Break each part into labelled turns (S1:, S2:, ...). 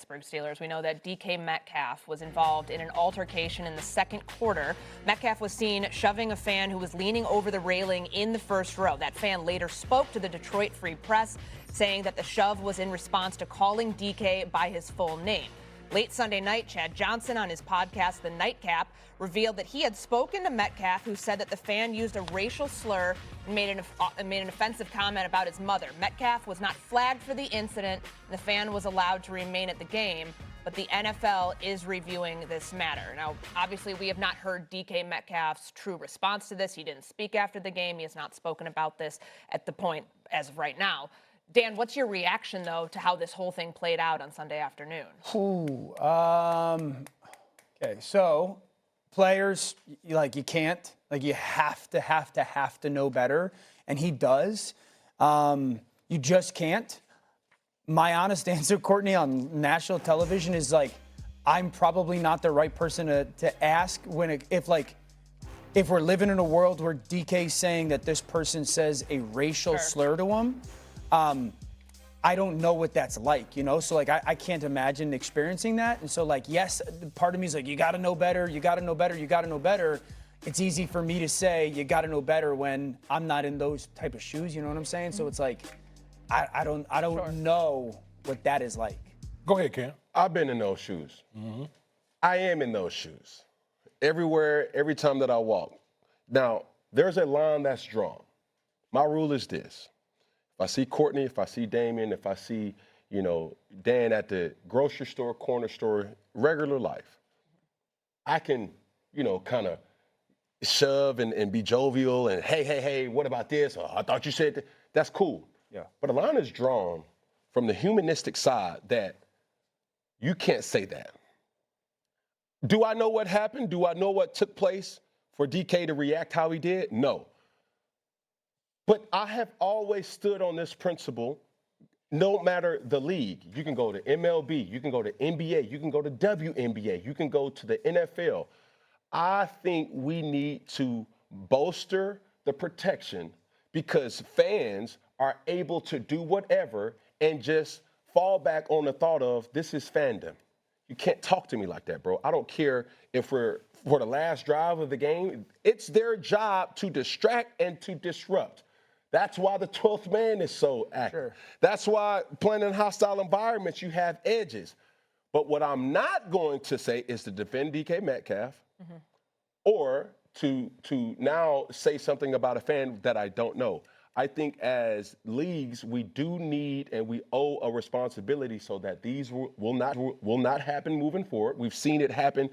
S1: Pittsburgh Steelers. We know that DK Metcalf was involved in an altercation in the second quarter. Metcalf was seen shoving a fan who was leaning over the railing in the first row. That fan later spoke to the Detroit Free Press, saying that the shove was in response to calling DK by his full name. Late Sunday night, Chad Johnson on his podcast, The Nightcap, revealed that he had spoken to Metcalf, who said that the fan used a racial slur and made an offensive comment about his mother. Metcalf was not flagged for the incident, and the fan was allowed to remain at the game, but the NFL is reviewing this matter. Now, obviously, we have not heard DK Metcalf's true response to this. He didn't speak after the game. He has not spoken about this at the point as of right now. Dan, what's your reaction, though, to how this whole thing played out on Sunday afternoon?
S2: Okay, so players, you can't, you have to know better, and he does. You just can't. My honest answer, Courtney, on national television is I'm probably not the right person to ask if we're living in a world where DK's saying that this person says a racial slur to him. I don't know what that's like, So, I can't imagine experiencing that. And so, yes, part of me is you got to know better, you got to know better, you got to know better. It's easy for me to say you got to know better when I'm not in those type of shoes, you know what I'm saying? So it's I don't know what that is like.
S3: Go ahead, Cam.
S4: I've been in those shoes. Mm-hmm. I am in those shoes. Everywhere, every time that I walk. Now, there's a line that's drawn. My rule is this. If I see Courtney, if I see Damien, if I see, Dan at the grocery store, corner store, regular life, I can, kind of shove and be jovial and, hey, what about this? Oh, I thought you said that. That's cool.
S2: Yeah.
S4: But a line is drawn from the humanistic side that you can't say that. Do I know what happened? Do I know what took place for DK to react how he did? No. But I have always stood on this principle, no matter the league. You can go to MLB, you can go to NBA, you can go to WNBA, you can go to the NFL. I think we need to bolster the protection because fans are able to do whatever and just fall back on the thought of this is fandom. You can't talk to me like that, bro. I don't care if we're for the last drive of the game. It's their job to distract and to disrupt. That's why the 12th man is so active. Sure. That's why playing in hostile environments, you have edges. But what I'm not going to say is to defend DK Metcalf or to now say something about a fan that I don't know. I think as leagues, we do need and we owe a responsibility so that these will not happen moving forward. We've seen it happen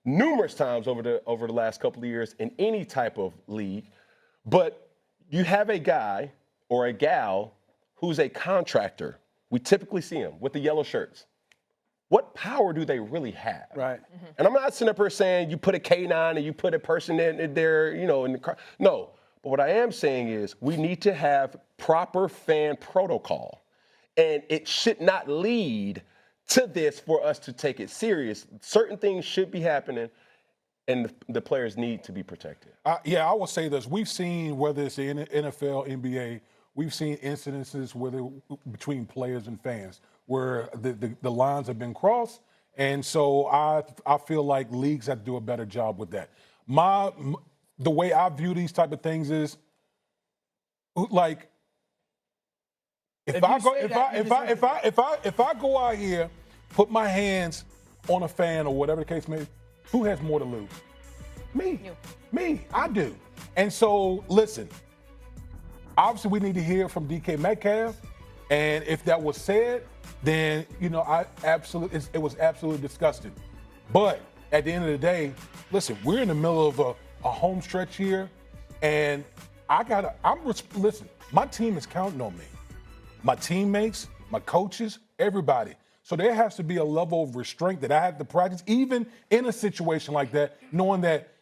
S4: numerous times over the last couple of years in any type of league. But you have a guy or a gal who's a contractor. We typically see them with the yellow shirts. What power do they really have?
S2: Right.
S4: Mm-hmm. And I'm not sitting up here saying you put a K9 and you put a person in there, in the car. No. But what I am saying is we need to have proper fan protocol. And it should not lead to this for us to take it serious. Certain things should be happening. And the players need to be protected.
S3: I will say this. We've seen, whether it's the NFL, NBA, we've seen incidences between players and fans where the lines have been crossed. And so I feel like leagues have to do a better job with that. The way I view these type of things is, if I go out here, put my hands on a fan or whatever the case may be, who has more to lose? Me.
S1: You.
S3: Me. I do. And so, listen, obviously we need to hear from DK Metcalf. And if that was said, then, it was absolutely disgusting. But at the end of the day, listen, we're in the middle of a home stretch here. And listen, my team is counting on me. My teammates, my coaches, everybody. So there has to be a level of restraint that I have to practice, even in a situation like that, knowing that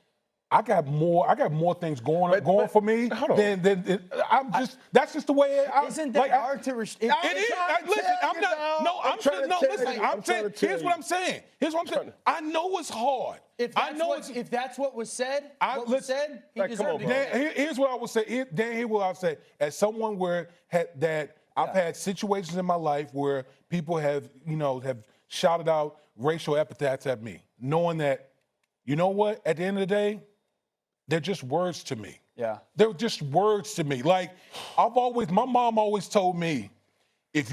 S3: I got more things going for me than I'm just. That's just the way.
S2: Isn't that hard to restrain?
S3: It is. Listen, I'm not. No, I'm saying. No, listen. I'm saying. Here's what I'm saying. I know it's hard.
S2: If that's what was said, he deserved it.
S3: Here's what I would say. Dan, here's what I would say. As someone I've had situations in my life where people have shouted out racial epithets at me, knowing that, you know what, at the end of the day, they're just words to me.
S2: Yeah.
S3: They're just words to me. Like, my mom always told me, if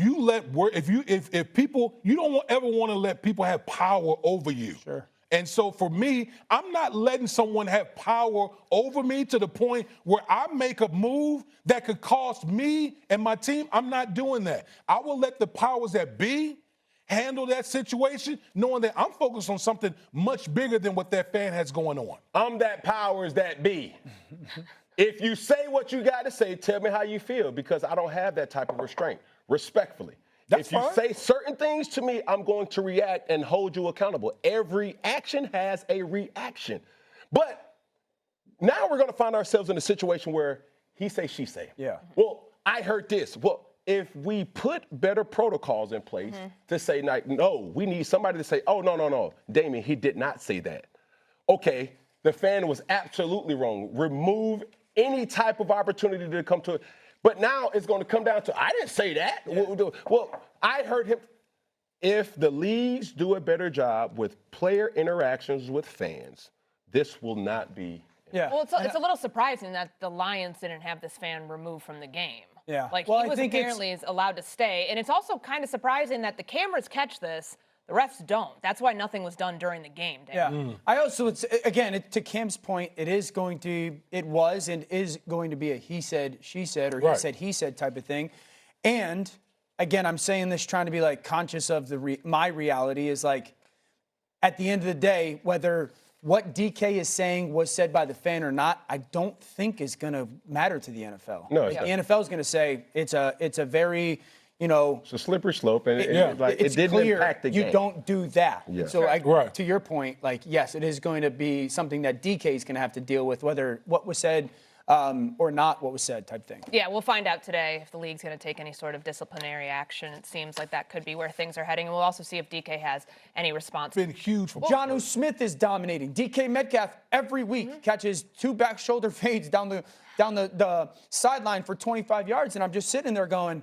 S3: people, you don't ever want to let people have power over you.
S2: Sure.
S3: And so for me, I'm not letting someone have power over me to the point where I make a move that could cost me and my team. I'm not doing that. I will let the powers that be handle that situation, knowing that I'm focused on something much bigger than what that fan has going on.
S4: I'm that powers that be. If you say what you got to say, tell me how you feel, because I don't have that type of restraint, respectfully.
S3: That's
S4: if you
S3: fine.
S4: say certain things to me, I'm going to react and hold you accountable. Every action has a reaction. But now we're going to find ourselves in a situation where he say, she say.
S2: Yeah.
S4: Well, I heard this. Well, if we put better protocols in place to say, like, no, we need somebody to say, oh, no, Damien, he did not say that. Okay, the fan was absolutely wrong. Remove any type of opportunity to come to it. But now it's going to come down to, I didn't say that. Yeah. Well, I heard him. If the leagues do a better job with player interactions with fans, this will not be.
S2: Yeah.
S1: Well, it's a little surprising that the Lions didn't have this fan removed from the game.
S2: Yeah.
S1: Like,
S2: Well,
S1: he was apparently allowed to stay. And it's also kind of surprising that the cameras catch this, the refs don't. That's why nothing was done during the game, Dan.
S2: Yeah. I also, to Cam's point, it was and is going to be a he said, she said, or he said type of thing. And again, I'm saying this trying to be like conscious of my reality is like, at the end of the day, whether what DK is saying was said by the fan or not, I don't think is going to matter to the NFL.
S4: No,
S2: the NFL is going to say it's a very,
S4: it's a slippery slope, and
S2: it's
S4: it didn't
S2: clear
S4: impact the game.
S2: You don't do that.
S4: Yeah.
S2: So to your point, like, yes, it is going to be something that DK is going to have to deal with, whether what was said or not what was said type thing.
S1: Yeah, we'll find out today if the league's going to take any sort of disciplinary action. It seems like that could be where things are heading. And we'll also see if DK has any response.
S3: Been huge for
S2: Jonnu Smith is dominating. DK Metcalf every week catches 2 back shoulder fades down the sideline for 25 yards. And I'm just sitting there going,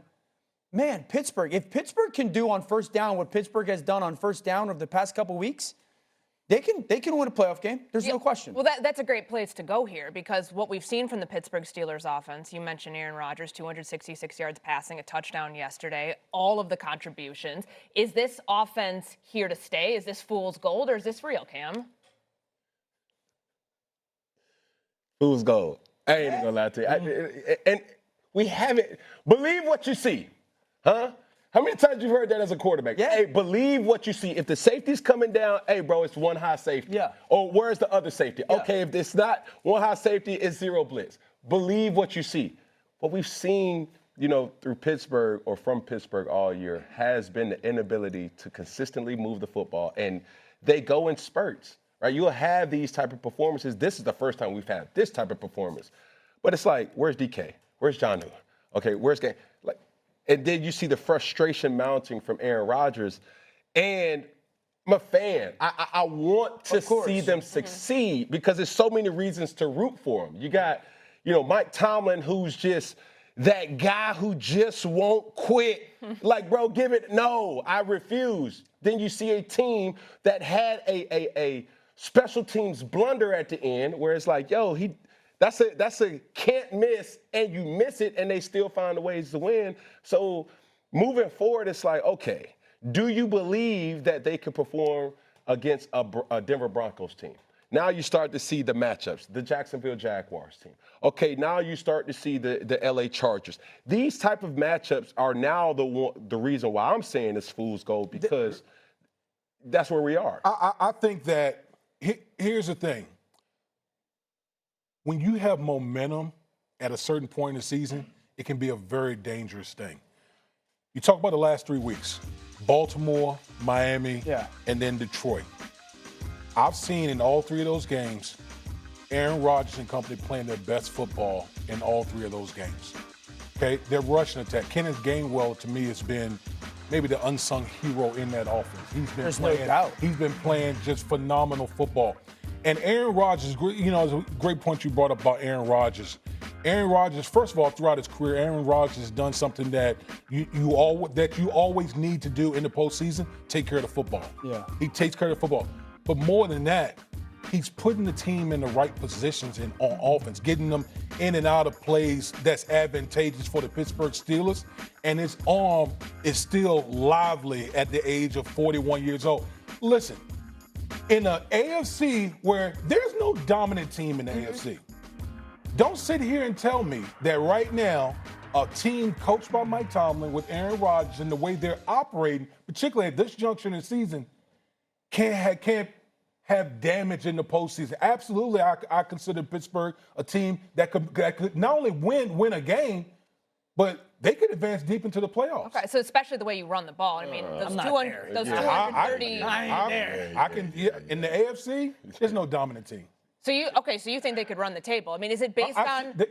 S2: man, Pittsburgh, if Pittsburgh can do on first down what Pittsburgh has done on first down over the past couple weeks, they can win a playoff game. There's no question.
S1: Well, that's a great place to go here, because what we've seen from the Pittsburgh Steelers offense, you mentioned Aaron Rodgers, 266 yards passing, a touchdown yesterday, all of the contributions. Is this offense here to stay? Is this fool's gold, or is this real, Cam?
S4: Fool's gold. I ain't gonna lie to you. And we haven't. Believe what you see. Huh? How many times you've heard that as a quarterback?
S2: Yeah.
S4: Hey, believe what you see. If the safety's coming down, hey, bro, it's one high safety.
S2: Yeah.
S4: Or where's the other safety?
S2: Yeah.
S4: Okay, if it's not one high safety, it's 0 blitz. Believe what you see. What we've seen, through Pittsburgh or from Pittsburgh all year has been the inability to consistently move the football. And they go in spurts, right? You'll have these type of performances. This is the first time we've had this type of performance. But it's like, where's DK? Where's Jonnu? Okay, where's Game? And then you see the frustration mounting from Aaron Rodgers. And I'm a fan. I want to see them succeed because there's so many reasons to root for them. You got, Mike Tomlin, who's just that guy who just won't quit. Like, bro, no, I refuse. Then you see a team that had a special teams blunder at the end where it's like, yo, That's a can't miss, and you miss it, and they still find the ways to win. So moving forward, it's like, okay, do you believe that they can perform against a Denver Broncos team? Now you start to see the matchups, the Jacksonville Jaguars team. Okay, now you start to see the LA Chargers. These type of matchups are now the reason why I'm saying it's fool's gold, because that's where we are.
S3: I think that here's the thing. When you have momentum at a certain point in the season, it can be a very dangerous thing. You talk about the last 3 weeks, Baltimore, Miami, and then Detroit. I've seen in all 3 of those games, Aaron Rodgers and company playing their best football in all 3 of those games. Okay, their rushing attack. Kenneth Gainwell, to me, has been maybe the unsung hero in that offense.
S2: There's no doubt.
S3: He's been playing just phenomenal football. And Aaron Rodgers, it's a great point you brought up about Aaron Rodgers. Aaron Rodgers, first of all, throughout his career, Aaron Rodgers has done something that you always need to do in the postseason: take care of the football.
S2: Yeah.
S3: He takes care of the football. But more than that, he's putting the team in the right positions on offense, getting them in and out of plays that's advantageous for the Pittsburgh Steelers. And his arm is still lively at the age of 41 years old. Listen, in the AFC where there's no dominant team in the AFC, don't sit here and tell me that right now a team coached by Mike Tomlin with Aaron Rodgers and the way they're operating, particularly at this juncture in the season, can't have damage in the postseason. Absolutely, I consider Pittsburgh a team that could not only win a game, but they could advance deep into the playoffs.
S1: Okay, so especially the way you run the ball. I mean, those 230.
S3: I can. In the AFC, there's no dominant team.
S1: So you think they could run the table? I mean, is it based on?